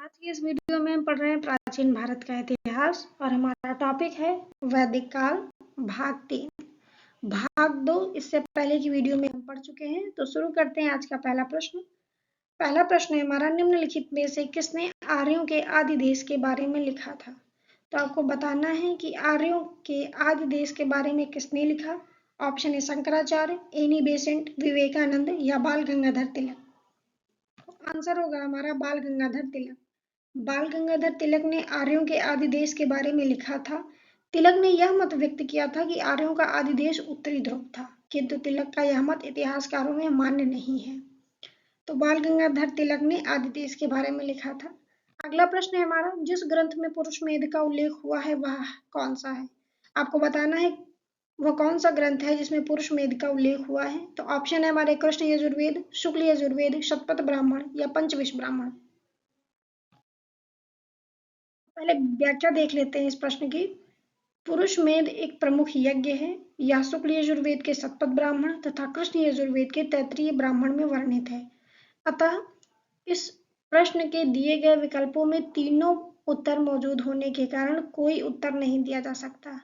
आज की इस वीडियो में हम पढ़ रहे हैं प्राचीन भारत का इतिहास और हमारा टॉपिक है वैदिक काल भाग 3। भाग 2 इससे पहले की वीडियो में हम पढ़ चुके हैं। तो शुरू करते हैं आज का पहला प्रश्न। पहला प्रश्न है हमारा, निम्नलिखित में से किसने आर्यों के आदि देश के बारे में लिखा था। तो आपको बताना है कि आर्यों के आदि देश के बारे में किसने लिखा। ऑप्शन है शंकराचार्य, एनी बेसेंट, विवेकानंद या बाल गंगाधर तिलक। आंसर होगा हमारा बाल गंगाधर तिलक। बाल गंगाधर तिलक ने आर्यों के आदि देश के बारे में लिखा था। तिलक ने यह मत व्यक्त किया था कि आर्यों का आदि देश उत्तरी ध्रुव था, किंतु तिलक का यह मत इतिहासकारों में मान्य नहीं है। तो बाल गंगाधर तिलक ने आदि देश के बारे में लिखा था। अगला प्रश्न है हमारा, जिस ग्रंथ में पुरुष मेध का उल्लेख हुआ है वह कौन सा है। आपको बताना है वह कौन सा ग्रंथ है जिसमें पुरुष मेध का उल्लेख हुआ है। तो ऑप्शन है हमारे कृष्ण यजुर्वेद, शुक्ल यजुर्वेद, शतपथ ब्राह्मण या पंचविश ब्राह्मण। पहले व्याख्या देख लेते हैं इस प्रश्न की। पुरुष मेध एक प्रमुख यज्ञ है। यह शुक्ल यजुर्वेद के शतपथ ब्राह्मण तथा कृष्ण यजुर्वेद के तैत्तिरीय ब्राह्मण में वर्णित है। अतः इस प्रश्न के दिए गए विकल्पों में तीनों उत्तर मौजूद होने के कारण कोई उत्तर नहीं दिया जा सकता।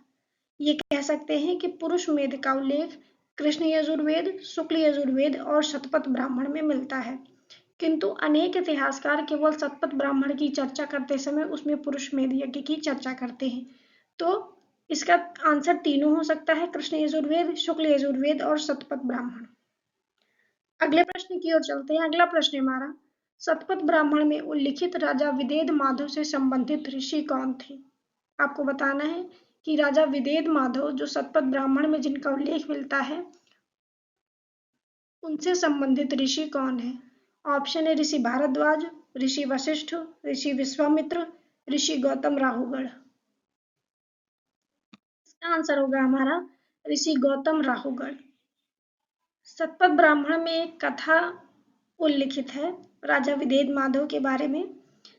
ये कह सकते हैं कि पुरुष मेध का उल्लेख कृष्ण यजुर्वेद, शुक्ल यजुर्वेद और शतपथ ब्राह्मण में मिलता है, किंतु अनेक इतिहासकार केवल शतपथ ब्राह्मण की चर्चा करते समय उसमें पुरुष मेध यज्ञ की चर्चा करते हैं। तो इसका आंसर तीनों हो सकता है, कृष्ण यजुर्वेद, शुक्ल यजुर्वेद और शतपथ ब्राह्मण। अगले प्रश्न की ओर चलते हैं। अगला प्रश्न हमारा, शतपथ ब्राह्मण में उल्लिखित राजा विदेद माधव से संबंधित ऋषि कौन थे। आपको बताना है कि राजा विदेद माधव जो शतपथ ब्राह्मण में जिनका उल्लेख मिलता है उनसे संबंधित ऋषि कौन है। ऑप्शन है ऋषि भारद्वाज, ऋषि वशिष्ठ, ऋषि विश्वामित्र, ऋषि गौतम राहुगढ़। इसका आंसर होगा हमारा ऋषि गौतम राहुगढ़। शतपथ ब्राह्मण में एक कथा उल्लिखित है राजा विदेद माधव के बारे में,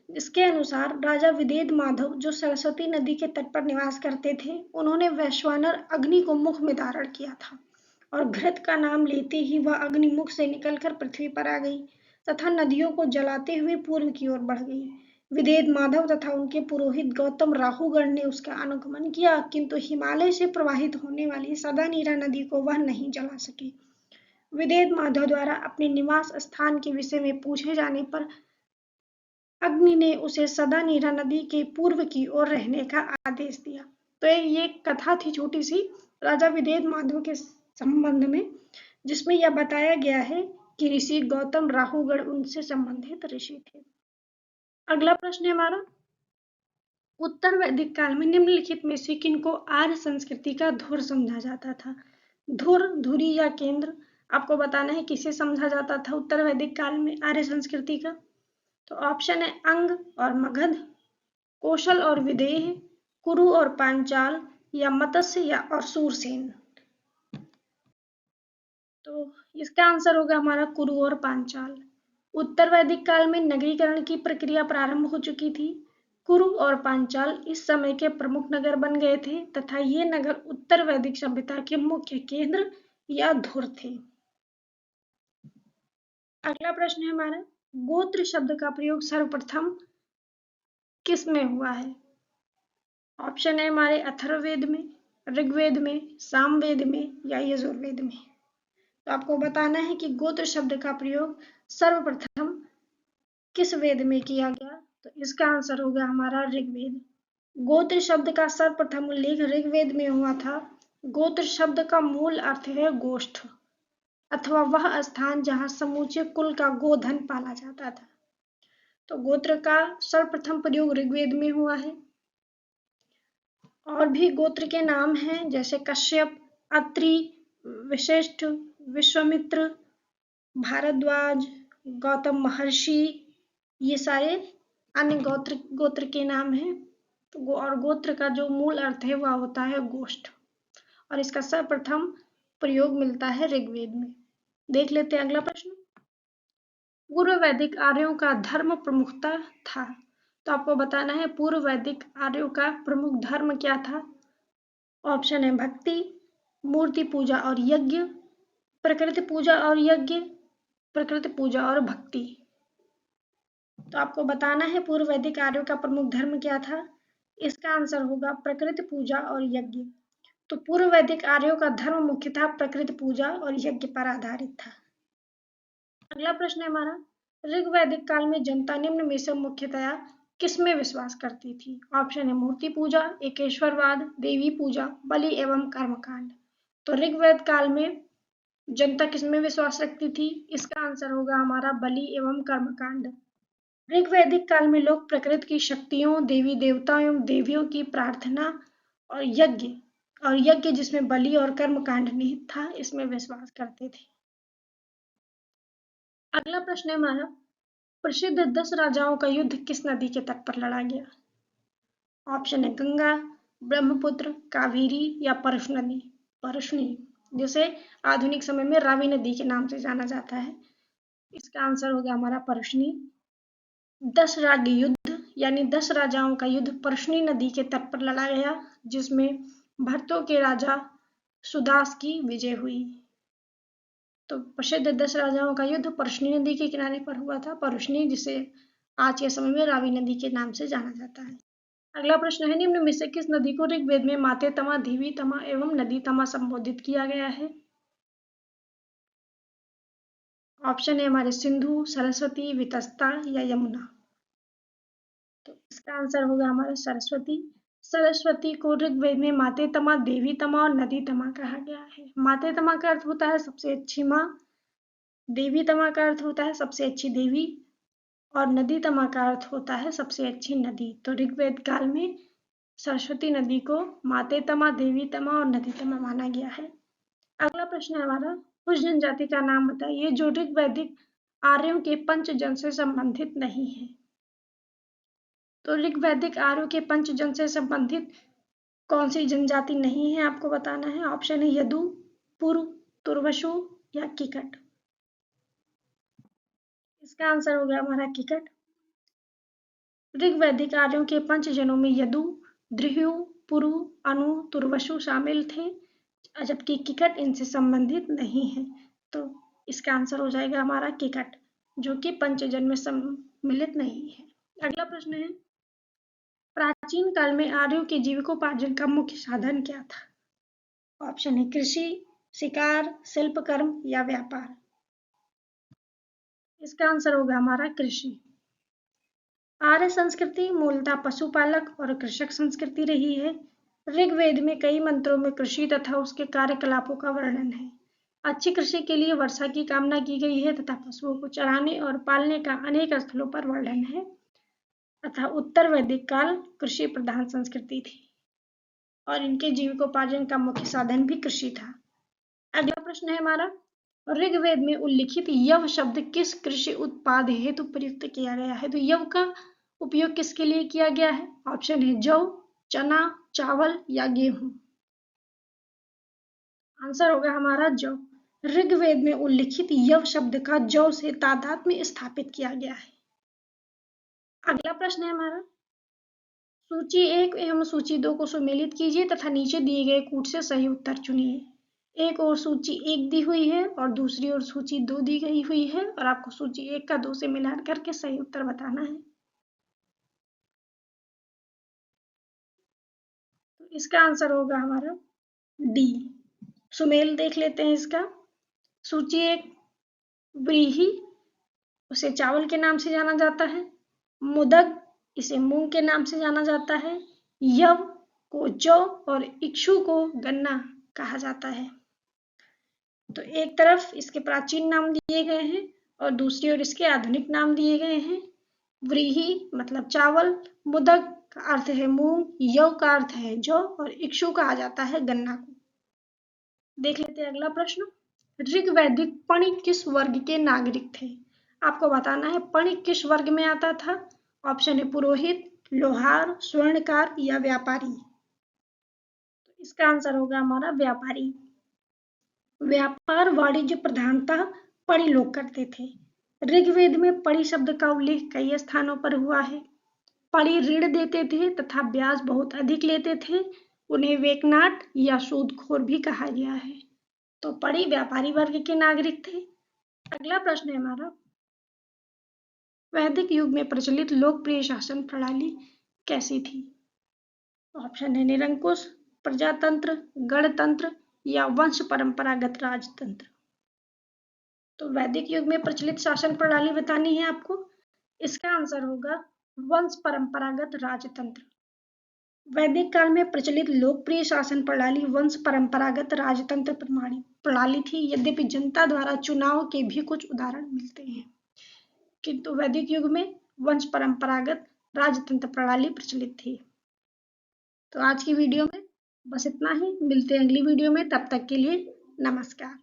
जिसके अनुसार राजा विदेद माधव जो सरस्वती नदी के तट पर निवास करते थे, उन्होंने वैश्वानर अग्नि को मुख में धारण किया था और घृत का नाम लेते ही वह अग्नि मुख से निकलकर पृथ्वी पर आ गई तथा नदियों को जलाते हुए पूर्व की ओर बढ़ गई। विदेद माधव तथा उनके पुरोहित गौतम राहुगढ़ ने उसका अनुगमन किया, किंतु हिमालय से प्रवाहित होने वाली सदानीरा नदी को वह नहीं जला सके। विदेद माधव द्वारा अपने निवास स्थान के विषय में पूछे जाने पर अग्नि ने उसे सदानीरा नदी के पूर्व की ओर रहने का आदेश दिया। तो ये कथा थी छोटी सी राजा विदेद माधव के संबंध में, जिसमें यह बताया गया है कि ऋषि गौतम राहुगढ़ उनसे संबंधित ऋषि थे। अगला प्रश्न है हमारा, उत्तर वैदिक काल में निम्नलिखित में से किनको आर्य संस्कृति का धुर समझा जाता था। धुर, धुरी या केंद्र। आपको बताना है किसे समझा जाता था उत्तर वैदिक काल में आर्य संस्कृति का। तो ऑप्शन है अंग और मगध, कौशल और विदेह, कुरु और पांचाल या मत्स्य या और सूरसेन। तो इसका आंसर होगा हमारा कुरु और पांचाल। उत्तर वैदिक काल में नगरीकरण की प्रक्रिया प्रारंभ हो चुकी थी। कुरु और पांचाल इस समय के प्रमुख नगर बन गए थे तथा ये नगर उत्तर वैदिक सभ्यता के मुख्य केंद्र या धुर थे। अगला प्रश्न है हमारा, गोत्र शब्द का प्रयोग सर्वप्रथम किस में हुआ है। ऑप्शन है हमारे अथर्ववेद में, ऋग्वेद में, सामवेद में या यजुर्वेद में। तो आपको बताना है कि गोत्र शब्द का प्रयोग सर्वप्रथम किस वेद में किया गया। तो इसका आंसर होगा हमारा ऋग्वेद। गोत्र शब्द का सर्वप्रथम उल्लेख ऋग्वेद में हुआ था। गोत्र शब्द का मूल अर्थ है गोष्ठ अथवा वह स्थान जहां समूचे कुल का गोधन पाला जाता था। तो गोत्र का सर्वप्रथम प्रयोग ऋग्वेद में हुआ है। और भी गोत्र के नाम हैं जैसे कश्यप, अत्रि, वशिष्ठ, विश्वामित्र, भारद्वाज, गौतम महर्षि, ये सारे अन्य गोत्र के नाम हैं। तो और गोत्र का जो मूल अर्थ है वह होता है गोष्ठ और इसका सर्वप्रथम प्रयोग मिलता है ऋग्वेद में। देख लेते हैं अगला प्रश्न। पूर्व वैदिक आर्यों का धर्म प्रमुखता था। तो आपको बताना है पूर्व वैदिक आर्यों का प्रमुख धर्म क्या था। ऑप्शन है भक्ति, मूर्ति पूजा और यज्ञ, प्रकृति पूजा और यज्ञ, प्रकृति पूजा और भक्ति। तो आपको बताना है पूर्व वैदिक आर्यों का प्रमुख धर्म क्या था। इसका आंसर होगा प्रकृति पूजा और यज्ञ। तो पूर्व वैदिक आर्यों का धर्म मुख्यतः प्रकृति पूजा और यज्ञ पर आधारित था। अगला प्रश्न है हमारा, ऋग वैदिक काल में जनता निम्न में से मुख्यतया किसमें विश्वास करती थी। ऑप्शन है मूर्ति पूजा, एकेश्वरवाद, देवी पूजा, बलि एवं कर्मकांड। तो ऋग्वेद काल में जनता किसमें विश्वास रखती थी। इसका आंसर होगा हमारा बलि एवं कर्मकांड। ऋग्वैदिक काल में लोग प्रकृति की शक्तियों, देवी देवताओं एवं देवियों की प्रार्थना और यज्ञ जिसमें बलि और कर्मकांड निहित था, इसमें विश्वास करते थे। अगला प्रश्न है हमारा, प्रसिद्ध 10 राजाओं का युद्ध किस नदी के तट पर लड़ा गया। ऑप्शन है गंगा, ब्रह्मपुत्र, कावेरी या परशुनी, जिसे आधुनिक समय में रावी नदी के नाम से जाना जाता है। इसका आंसर होगा हमारा परशुनी। 10 राज्य युद्ध यानी 10 राजाओं का युद्ध परशुनी नदी के तट पर लड़ा गया, जिसमें भरतों के राजा सुदास की विजय हुई। तो प्रसिद्ध 10 राजाओं का युद्ध परशुनी नदी के किनारे पर हुआ था, परशुनी, जिसे आज के समय में रावी नदी के नाम से जाना जाता है। अगला प्रश्न है, निम्न में से किस नदी को ऋग्वेद में माते तमा, देवी तमा एवं नदी तमा संबोधित किया गया है। ऑप्शन है हमारे सिंधु, सरस्वती, वितस्ता या यमुना। तो इसका आंसर होगा हमारा सरस्वती। सरस्वती को ऋग्वेद में माते तमा, देवी तमा और नदी तमा कहा गया है। माते तमा का अर्थ होता है सबसे अच्छी माँ, देवी तमा का अर्थ होता है सबसे अच्छी देवी, और नदी तमा का अर्थ होता है सबसे अच्छी नदी। तो ऋग्वेद काल में सरस्वती नदी को माते तमा, देवी तमा और नदी तमा माना गया है। अगला प्रश्न है हमारा, उस जनजाति का नाम बताइए जो ऋग्वैदिक आर्यों के पंचजन से संबंधित नहीं है। तो ऋग्वैदिक आर्यों के पंचजन से संबंधित कौन सी जनजाति नहीं है, आपको बताना है। ऑप्शन है यदु, पुरु, तुर्वशु या किकट। इसका आंसर हो गया हमारा किकट। ऋग्वैदिक आर्यों के पंचजनों में यदु, द्रिहु, पुरु, अनु, तुर्वशु शामिल थे, जबकि किकट इनसे संबंधित नहीं है। तो इसका आंसर हो जाएगा हमारा किकट, जो कि पंचजन में सम्मिलित नहीं है। अगला प्रश्न है, प्राचीन काल में आर्यों के जीविकोपार्जन का मुख्य साधन क्या था। ऑप्शन है कृषि, शिकार, शिल्पकर्म या व्यापार। इसका आंसर होगा हमारा कृषि। आर्य संस्कृति मूलतः पशुपालक और कृषक संस्कृति रही है। ऋग्वेद में कई मंत्रों में कृषि तथा उसके कार्यकलापों का वर्णन है। अच्छी कृषि के लिए वर्षा की कामना की गई है तथा पशुओं को चराने और पालने का अनेक स्थलों पर वर्णन है तथा उत्तर वैदिक काल कृषि प्रधान संस्कृति थी और इनके जीविकोपार्जन का मुख्य साधन भी कृषि था। अगला प्रश्न है हमारा, ऋग्वेद में उल्लिखित यव शब्द किस कृषि उत्पाद हेतु प्रयुक्त किया गया है। तो यव का उपयोग किसके लिए किया गया है। ऑप्शन है जौ, चना, चावल या गेहूं। आंसर होगा हमारा जौ। ऋग्वेद में उल्लिखित यव शब्द का जौ से तादात्म्य स्थापित किया गया है। अगला प्रश्न है हमारा, सूची 1 एवं सूची 2 को सुमेलित कीजिए तथा नीचे दिए गए कूट से सही उत्तर चुनिए। एक और सूची 1 दी हुई है और दूसरी ओर सूची 2 दी गई हुई है और आपको सूची 1 का 2 से मिलान करके सही उत्तर बताना है। तो इसका आंसर होगा हमारा डी। सुमेल देख लेते हैं इसका। सूची 1 व्रीहि, उसे चावल के नाम से जाना जाता है। मुदग, इसे मूंग के नाम से जाना जाता है। यव को जौ और इक्षु को गन्ना कहा जाता है। तो एक तरफ इसके प्राचीन नाम दिए गए हैं और दूसरी ओर इसके आधुनिक नाम दिए गए हैं। व्रीहि मतलब चावल, मुदग का अर्थ है मूंग, यव का अर्थ है जौ और इक्षु कहा जाता है गन्ना को। देख लेते हैं अगला प्रश्न, ऋग्वैदिक पणिक किस वर्ग के नागरिक थे। आपको बताना है पणिक किस वर्ग में आता था। ऑप्शन है पुरोहित, लोहार, स्वर्णकार या व्यापारी। तो इसका आंसर होगा हमारा व्यापारी। व्यापार वाणिज्य प्रधानतः पणि लोग करते थे। ऋग्वेद में पणि शब्द का उल्लेख कई स्थानों पर हुआ है। पणि ऋण देते थे तथा ब्याज बहुत अधिक लेते थे। उन्हें वेकनाट या सूदखोर भी कहा गया है। तो पणि व्यापारी वर्ग के नागरिक थे। अगला प्रश्न है हमारा, वैदिक युग में प्रचलित लोकप्रिय शासन प्रणाली कैसी थी? ऑप्शन है निरंकुश, प्रजातंत्र, गणतंत्र या वंश परंपरागत राजतंत्र। तो वैदिक युग में प्रचलित शासन प्रणाली बतानी है आपको। इसका आंसर होगा वंश परंपरागत राजतंत्र। वैदिक काल में प्रचलित लोकप्रिय शासन प्रणाली वंश परंपरागत राजतंत्र प्रणाली थी, यद्यपि जनता द्वारा चुनाव के भी कुछ उदाहरण मिलते हैं, किंतु वैदिक युग में वंश परंपरागत राजतंत्र प्रणाली प्रचलित थी। तो आज की वीडियो में बस इतना ही। मिलते हैं अगली वीडियो में, तब तक के लिए नमस्कार।